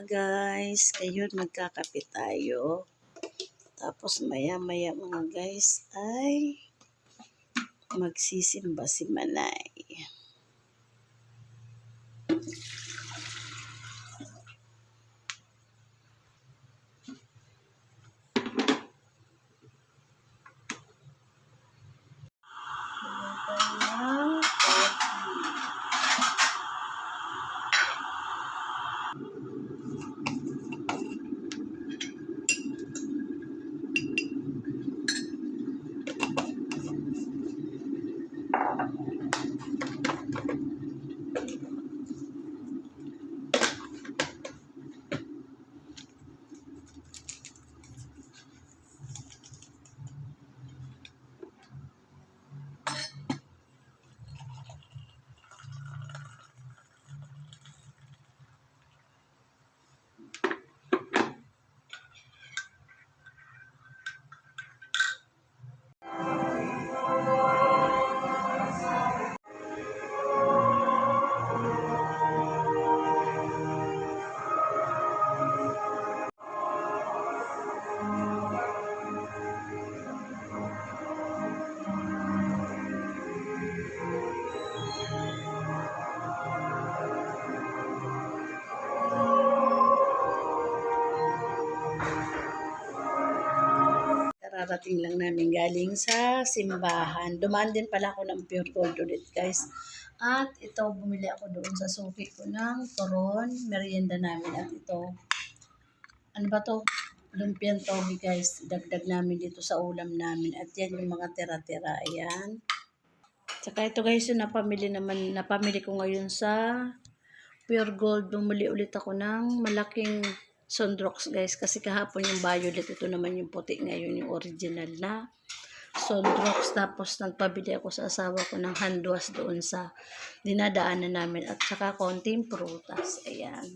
mga guys. Ngayon magkakape tayo. Tapos maya-maya mga guys ay magsisimba si Manay. Kararating lang namin galing sa simbahan. Dumaan din pala ako ng Pure Gold ulit guys. At ito, bumili ako doon sa suki ko ng turon, merienda namin. At ito, ano ba to? Lumpiang togi guys. Dagdag namin dito sa ulam namin. At yan yung mga tira-tira. Ayan. Saka ito guys, yung napamili ko ngayon sa Pure Gold. Bumili ulit ako ng malaking Sondrox guys, kasi kahapon yung violet, ito naman yung puti ngayon, yung original na Sondrox. Tapos nagpabili ako sa asawa ko ng hand wash doon sa dinadaanan namin at saka konting prutas. Ayan.